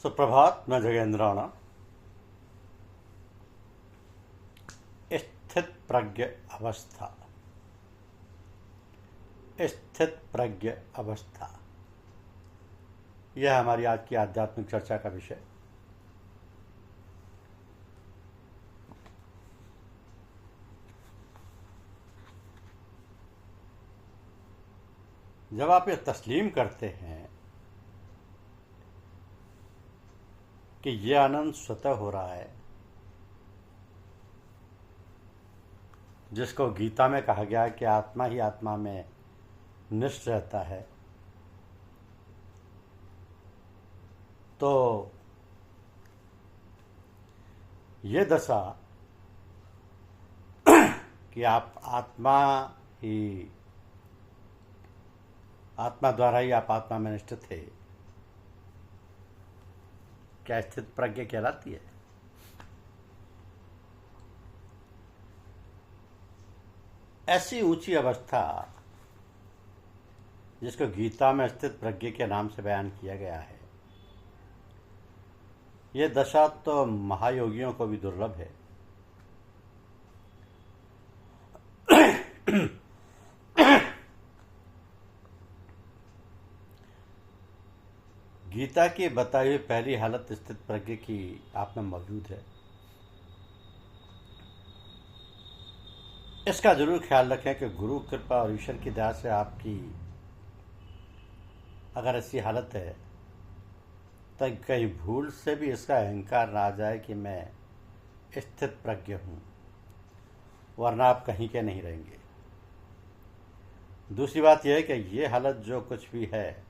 सुप्रभात। मैं जगेंद्राणा। स्थित प्रज्ञ अवस्था, स्थित प्रज्ञ अवस्था, यह हमारी आज की आध्यात्मिक चर्चा का विषय। जब आप ये तस्लीम करते हैं कि यह आनंद स्वतः हो रहा है, जिसको गीता में कहा गया है कि आत्मा ही आत्मा में निष्ठ रहता है, तो ये दशा कि आप आत्मा द्वारा ही आप आत्मा में निष्ठ थे, क्या स्थित प्रज्ञ कहलाती है। ऐसी ऊंची अवस्था जिसको गीता में स्थित प्रज्ञ के नाम से बयान किया गया है, यह दशा तो महायोगियों को भी दुर्लभ है। गीता की बताई हुई पहली हालत स्थित प्रज्ञ की आप में मौजूद है। इसका जरूर ख्याल रखें कि गुरु कृपा और ईश्वर की दया से आपकी अगर ऐसी हालत है तो कहीं भूल से भी इसका अहंकार ना आ जाए कि मैं स्थित प्रज्ञ हूँ, वरना आप कहीं के नहीं रहेंगे। दूसरी बात यह है कि ये हालत जो कुछ भी है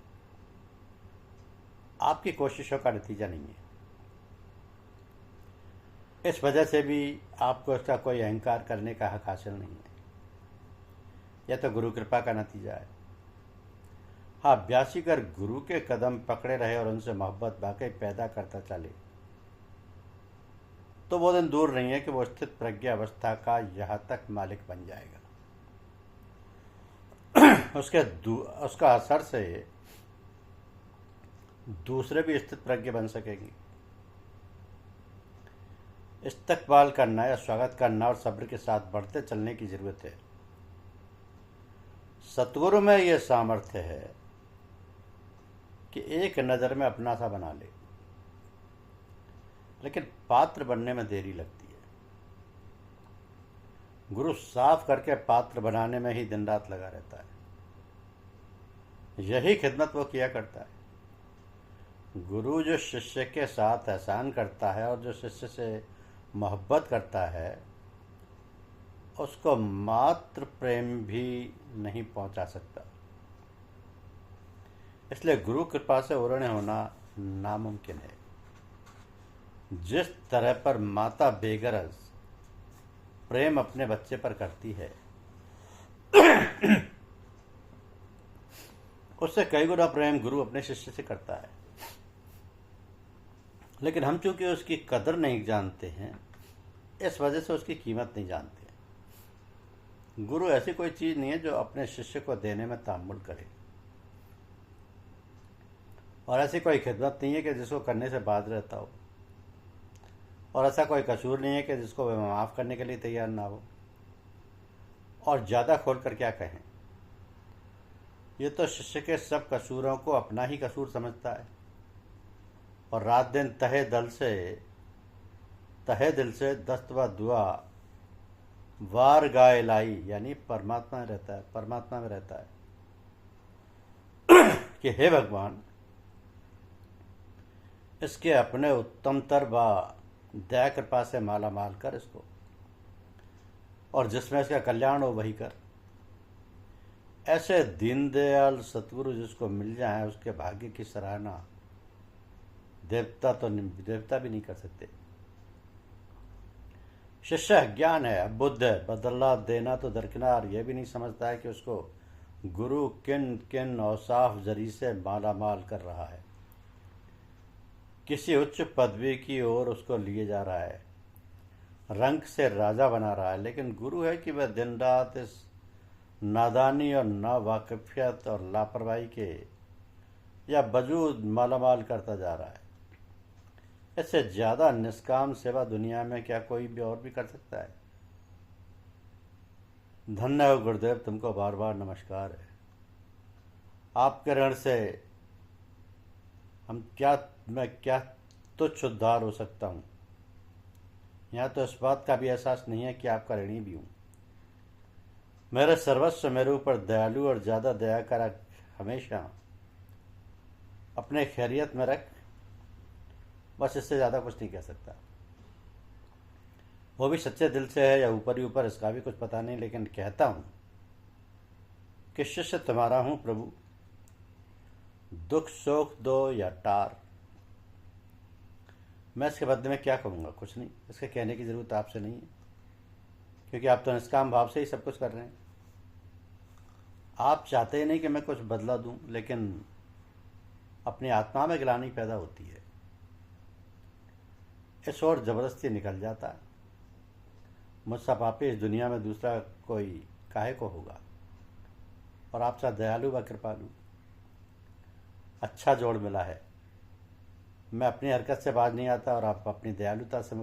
आपकी कोशिशों का नतीजा नहीं है। इस वजह से भी आपको इसका कोई अहंकार करने का हक हासिल नहीं है। यह तो गुरु कृपा का नतीजा है। हाँ, अभ्यासी अगर गुरु के कदम पकड़े रहे और उनसे मोहब्बत वाकई पैदा करता चले तो वो दिन दूर नहीं है कि वो स्थित प्रज्ञा अवस्था का यहाँ तक मालिक बन जाएगा। उसका असर से दूसरे भी स्थित प्रज्ञ बन सकेंगे। इस्तकबाल करना या स्वागत करना और सब्र के साथ बढ़ते चलने की जरूरत है। सतगुरु में यह सामर्थ्य है कि एक नज़र में अपना सा बना ले, लेकिन पात्र बनने में देरी लगती है। गुरु साफ करके पात्र बनाने में ही दिन रात लगा रहता है। यही खिदमत वो किया करता है। गुरु जो शिष्य के साथ एहसान करता है और जो शिष्य से मोहब्बत करता है, उसको मात्र प्रेम भी नहीं पहुंचा सकता। इसलिए गुरु कृपा से उन्नत होना नामुमकिन है। जिस तरह पर माता बेगरज प्रेम अपने बच्चे पर करती है, उससे कई गुना प्रेम गुरु अपने शिष्य से करता है। लेकिन हम चूंकि उसकी कदर नहीं जानते हैं, इस वजह से उसकी कीमत नहीं जानते। गुरु ऐसी कोई चीज नहीं है जो अपने शिष्य को देने में तामुल करे, और ऐसी कोई खिदमत नहीं है कि जिसको करने से बाज रहता हो, और ऐसा कोई कसूर नहीं है कि जिसको वह माफ़ करने के लिए तैयार ना हो। और ज़्यादा खोल कर क्या कहें, ये तो शिष्य के सब कसूरों को अपना ही कसूर समझता है और रात दिन तहे दिल से दस्तवा दुआ वार गाय लाई, यानी परमात्मा में रहता है कि हे भगवान, इसके अपने उत्तमतर व दया कृपा से माला माल कर इसको, और जिसमें इसका कल्याण हो वही कर। ऐसे दीनदयाल सतगुरु जिसको मिल जाए, उसके भाग्य की सराहना देवता भी नहीं कर सकते। शिष्य अज्ञान है, अबुद्ध है, बदला देना तो दरकिनार, यह भी नहीं समझता है कि उसको गुरु किन किन औसाफ जरी से माला माल कर रहा है। किसी उच्च पदवी की ओर उसको लिए जा रहा है, रंक से राजा बना रहा है। लेकिन गुरु है कि वह दिन रात इस नादानी और नावाकिफियत और लापरवाही के या वजूद मालामाल करता जा रहा है। इससे ज़्यादा निष्काम सेवा दुनिया में क्या कोई भी और भी कर सकता है? धन्य हो गुरुदेव, तुमको बार बार नमस्कार है। आपके ऋण से मैं क्या तुच्छ उद्धार हो सकता हूँ। यहाँ तो इस बात का भी एहसास नहीं है कि आपका ऋणी भी हूँ। मेरे सर्वस्व मेरे ऊपर दयालु और ज़्यादा दया कर हमेशा अपने खैरियत में रख। बस इससे ज़्यादा कुछ नहीं कह सकता। वो भी सच्चे दिल से है या ऊपर ही ऊपर, इसका भी कुछ पता नहीं, लेकिन कहता हूँ कि शिष्य तुम्हारा हूँ प्रभु। दुख सुख दो या टार, मैं इसके बदले में क्या कहूँगा? कुछ नहीं। इसके कहने की ज़रूरत आपसे नहीं है, क्योंकि आप तो निष्काम भाव से ही सब कुछ कर रहे हैं। आप चाहते ही नहीं कि मैं कुछ बदला दूं, लेकिन अपनी आत्मा में ग्लानि पैदा होती है, इस ओर जबरदस्ती निकल जाता है। मुझसे पापी इस दुनिया में दूसरा कोई काहे को होगा, और आपसा दयालु व कृपालु। अच्छा जोड़ मिला है। मैं अपनी हरकत से बाज नहीं आता और आप अपनी दयालुता से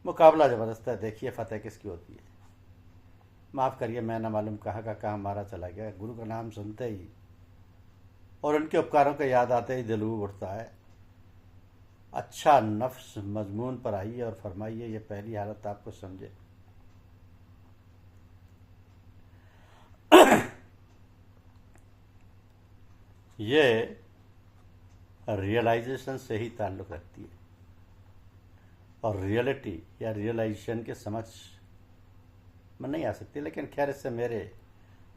मुकाबला ज़बरदस्त है। देखिए फतेह किसकी होती है। माफ़ करिए, मैं न मालूम कहाँ का कहाँ मारा चला गया। गुरु का नाम सुनते ही और उनके उपकारों को याद आते ही दिल उठता है। अच्छा नफ्स मजमून पर आइए और फरमाइए, ये पहली हालत आपको समझे। ये रियलाइजेशन से ही ताल्लुक़ रखती है, और रियलिटी या रियलाइजेशन के समझ में नहीं आ सकती। लेकिन खैर, इससे मेरे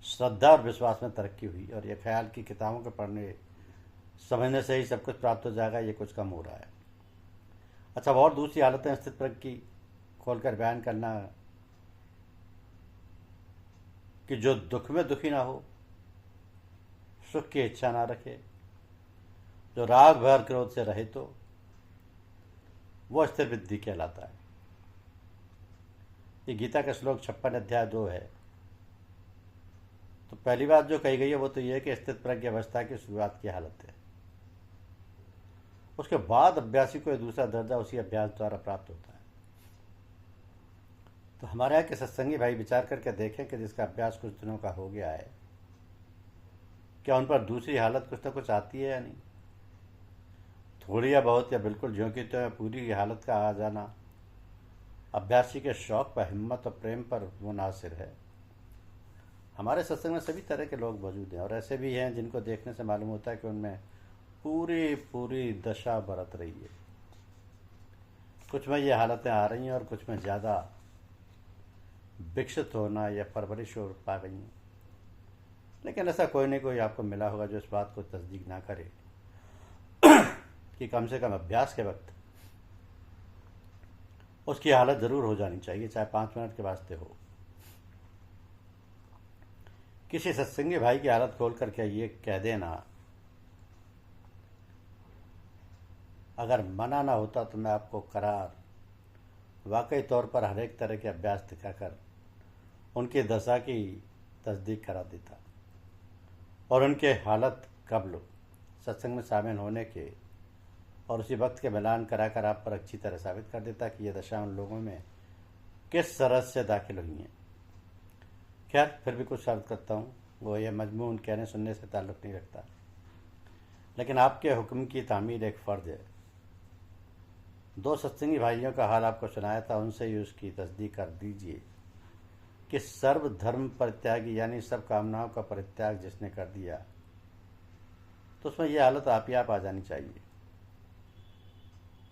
श्रद्धा और विश्वास में तरक्की हुई, और ये ख्याल कि किताबों के पढ़ने समझने से ही सब कुछ प्राप्त हो जाएगा, ये कुछ कम हो रहा है। अच्छा, और दूसरी हालतें स्थित प्रज्ञ की खोलकर बयान करना कि जो दुख में दुखी ना हो, सुख की इच्छा ना रखे, जो राग भर क्रोध से रहे, तो वो स्थिर बुद्धि कहलाता है। ये गीता का श्लोक 56 अध्याय 2 है। तो पहली बात जो कही गई है वो तो ये है कि स्थित प्रज्ञ अवस्था की शुरुआत की हालत है। उसके बाद अभ्यासी को दूसरा दर्जा उसी अभ्यास द्वारा प्राप्त होता है। तो हमारे यहाँ के सत्संगी भाई विचार करके देखें कि जिसका अभ्यास कुछ दिनों का हो गया है, क्या उन पर दूसरी हालत कुछ ना कुछ आती है या नहीं। थोड़ी या बहुत या बिल्कुल ज्यों की त्यों पूरी हालत का आ जाना अभ्यासी के शौक पर, हिम्मत और प्रेम पर मुनासिर है। हमारे सत्संग में सभी तरह के लोग मौजूद हैं, और ऐसे भी हैं जिनको देखने से मालूम होता है कि उनमें पूरी पूरी दशा बरत रही है। कुछ में ये हालतें आ रही हैं और कुछ में ज़्यादा विकसित होना या परवरिश हो पा गई हैं। लेकिन ऐसा कोई नहीं कोई आपको मिला होगा जो इस बात को तस्दीक ना करे कि कम से कम अभ्यास के वक्त उसकी हालत ज़रूर हो जानी चाहिए, चाहे 5 मिनट के वास्ते हो। किसी सत्संगी भाई की हालत खोल करके ये कह देना, अगर मना ना होता तो मैं आपको करार वाकई तौर पर हर एक तरह के अभ्यास दिखाकर उनकी दशा की तस्दीक करा देता, और उनके हालत कब्ल सत्संग में शामिल होने के और उसी वक्त के मिलान कराकर आप पर अच्छी तरह साबित कर देता कि यह दशा उन लोगों में किस तरह से दाखिल हुई है। खैर, फिर भी कुछ अर्ज करता हूँ। वो ये मजमून कहने सुनने से ताल्लुक़ नहीं रखता, लेकिन आपके हुक्म की तामील एक फ़र्ज है। 2 सत्संगी भाइयों का हाल आपको सुनाया था, उनसे ही उसकी तस्दीक कर दीजिए कि सर्वधर्म परित्यागी यानी सब कामनाओं का परित्याग जिसने कर दिया, तो उसमें यह हालत आप ही आप आ जानी चाहिए।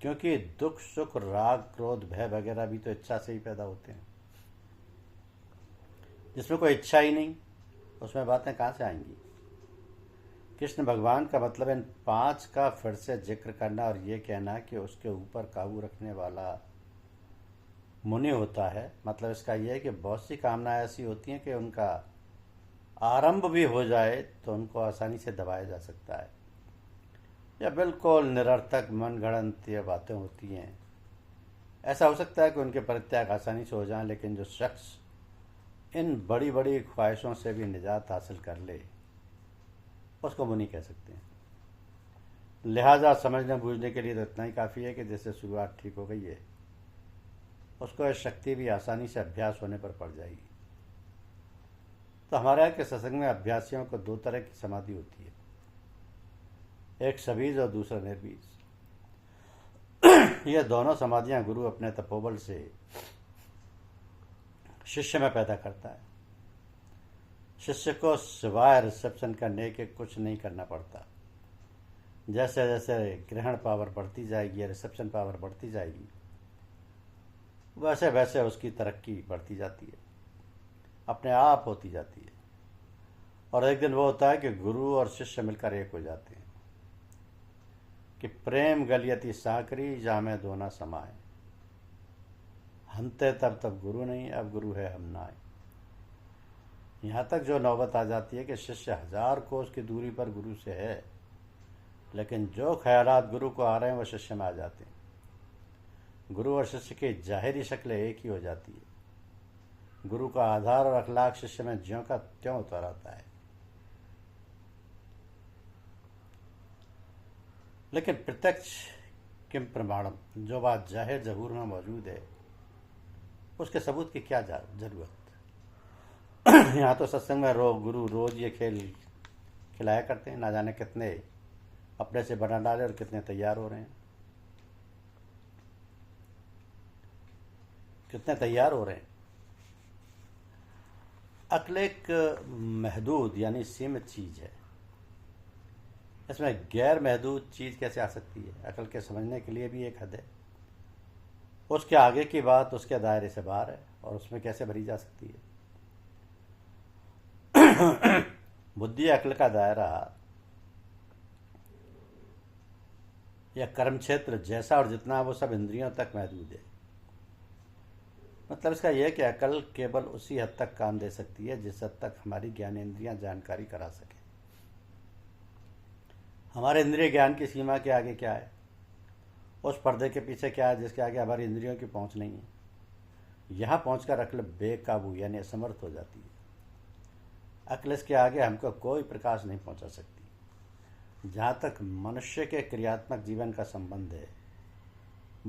क्योंकि दुख सुख राग क्रोध भय वगैरह भी तो इच्छा से ही पैदा होते हैं। जिसमें कोई इच्छा ही नहीं, उसमें बातें कहाँ से आएंगी। कृष्ण भगवान का मतलब इन 5 का फिर से जिक्र करना और ये कहना कि उसके ऊपर काबू रखने वाला मुनि होता है। मतलब इसका यह है कि बहुत सी कामनाएं ऐसी होती हैं कि उनका आरंभ भी हो जाए तो उनको आसानी से दबाया जा सकता है, या बिल्कुल निरर्थक मनगढ़ंत ये बातें होती हैं। ऐसा हो सकता है कि उनके परित्याग आसानी से हो जाएं, लेकिन जो शख्स इन बड़ी बड़ी ख्वाहिशों से भी निजात हासिल कर ले, उसको मुनि कह सकते हैं। लिहाजा समझने बूझने के लिए तो इतना ही काफ़ी है कि जैसे शुरुआत ठीक हो गई है, उसको यह शक्ति भी आसानी से अभ्यास होने पर पड़ जाएगी। तो हमारे यहाँ के सत्संग में अभ्यासियों को दो तरह की समाधि होती है, एक सबीज और दूसरा निर्बीज। यह दोनों समाधियां गुरु अपने तपोबल से शिष्य में पैदा करता है। शिष्य को सिवाय रिसेप्शन करने के कुछ नहीं करना पड़ता। जैसे जैसे ग्रहण पावर बढ़ती जाएगी या रिसेप्शन पावर बढ़ती जाएगी, वैसे वैसे उसकी तरक्की बढ़ती जाती है, अपने आप होती जाती है। और एक दिन वो होता है कि गुरु और शिष्य मिलकर एक हो जाते हैं कि प्रेम गलियती साकरी जामे दोना समाए, हमते तब तब गुरु नहीं, अब गुरु है हम नाए। यहाँ तक जो नौबत आ जाती है कि शिष्य 1000 कोस की दूरी पर गुरु से है, लेकिन जो ख्यालात गुरु को आ रहे हैं वह शिष्य में आ जाते हैं। गुरु और शिष्य की जाहिरी शक्लें एक ही हो जाती है। गुरु का आधार और अखलाक शिष्य में ज्यों का त्यों उतर आता है। लेकिन प्रत्यक्ष किम प्रमाणम, जो बात जाहिर जहूर में मौजूद है उसके सबूत की क्या जरूरत। यहाँ तो सत्संग में गुरु रोज ये खेल खिलाया करते हैं, ना जाने कितने अपने से बना डाले और कितने तैयार हो रहे हैं, कितने तैयार हो रहे हैं। अक्ल एक महदूद यानी सीमित चीज़ है, इसमें गैर महदूद चीज़ कैसे आ सकती है। अकल के समझने के लिए भी एक हद है, उसके आगे की बात उसके दायरे से बाहर है और उसमें कैसे भरी जा सकती है। बुद्धि अक्ल का दायरा या कर्म क्षेत्र जैसा और जितना वो सब इंद्रियों तक महदूद है। मतलब इसका यह कि अकल केवल उसी हद तक काम दे सकती है जिस हद तक हमारी ज्ञानेंद्रियां जानकारी करा सके। हमारे इंद्रिय ज्ञान की सीमा के आगे क्या है, उस पर्दे के पीछे क्या है जिसके आगे हमारी इंद्रियों की पहुंच नहीं है। यहाँ पहुंचकर अक्ल बेकाबू यानी असमर्थ हो जाती है। अक्ल इसके आगे हमको कोई प्रकाश नहीं पहुंचा सकती। जहाँ तक मनुष्य के क्रियात्मक जीवन का संबंध है,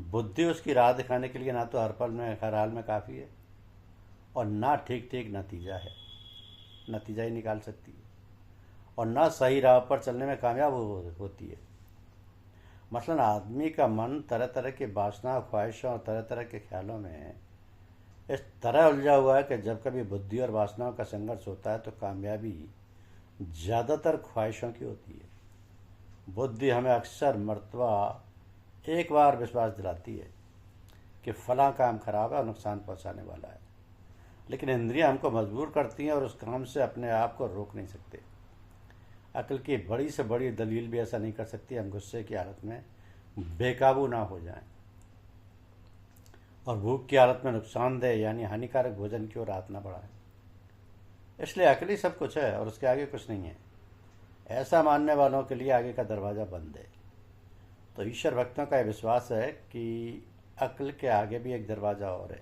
बुद्धि उसकी राह दिखाने के लिए ना तो हर पल में हर हाल में काफ़ी है और ना ठीक ठीक नतीजा है, नतीजा ही निकाल सकती है, और ना सही राह पर चलने में कामयाब होती है। मसलन आदमी का मन तरह तरह की वासना, ख्वाहिशों और तरह तरह के ख्यालों में इस तरह उलझा हुआ है कि जब कभी बुद्धि और वासनाओं का संघर्ष होता है तो कामयाबी ज़्यादातर ख्वाहिशों की होती है। बुद्धि हमें अक्सर मर्तबा एक बार विश्वास दिलाती है कि फलां काम खराब है और नुकसान पहुंचाने वाला है, लेकिन इंद्रियां हमको मजबूर करती हैं और उस काम से अपने आप को रोक नहीं सकते। अक्ल की बड़ी से बड़ी दलील भी ऐसा नहीं कर सकती हम गुस्से की हालत में बेकाबू ना हो जाएं और भूख की हालत में नुकसानदेह यानी हानिकारक भोजन की ओर हाथ न बढ़ाएं। इसलिए अक्ल ही सब कुछ है और उसके आगे कुछ नहीं है। ऐसा मानने वालों के लिए आगे का दरवाज़ा बंद है। तो ईश्वर भक्तों का यह विश्वास है कि अक्ल के आगे भी एक दरवाज़ा और है,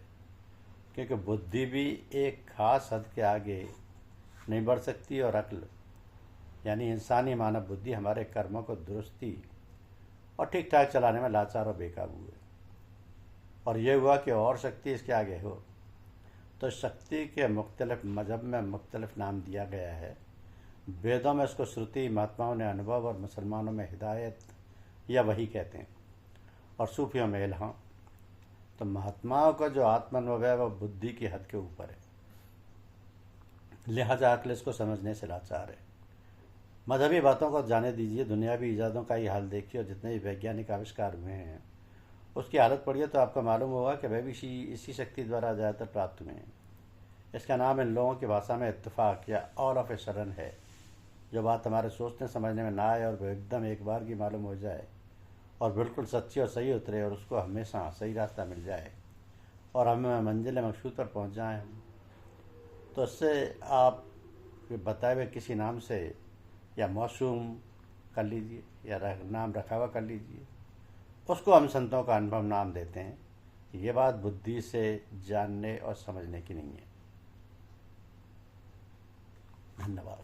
क्योंकि बुद्धि भी एक खास हद के आगे नहीं बढ़ सकती और अक्ल यानी इंसानी मानव बुद्धि हमारे कर्मों को दुरुस्ती और ठीक ठाक चलाने में लाचार और बेकाबू है। और ये हुआ कि और शक्ति इसके आगे हो तो शक्ति के मुख्तलिफ मजहब में मुख्तलिफ नाम दिया गया है। वेदों में इसको श्रुति, महात्माओं ने अनुभव और मुसलमानों में हिदायत या वही कहते हैं और सूफियों में इल्हाम। तो महात्माओं का जो आत्मानुभव है वह बुद्धि की हद के ऊपर है, लिहाजा अक्ल इसको समझने से लाचार है। मजहबी बातों को जाने दीजिए, दुनियावी ईजादों का ही हाल देखिए और जितने भी वैज्ञानिक आविष्कार हुए हैं उसकी हालत पढ़िए तो आपको मालूम होगा कि वह भी इसी शक्ति द्वारा ज़्यादातर प्राप्त हुए हैं। इसका नाम इन लोगों की भाषा में इत्तेफाक या ऑल ऑफ ए सडन है। जो बात हमारे सोचने समझने में ना आए और वह एकदम एक बार की मालूम हो जाए और बिल्कुल सच्ची और सही उतरे और उसको हमेशा सही रास्ता मिल जाए और हमें मंजिल मकसूद पर पहुंच जाएं हम, तो इससे आप बताए हुए किसी नाम से या मौसूम कर लीजिए या नाम रखा हुआ कर लीजिए, उसको हम संतों का अनुभव नाम देते हैं। ये बात बुद्धि से जानने और समझने की नहीं है। धन्यवाद।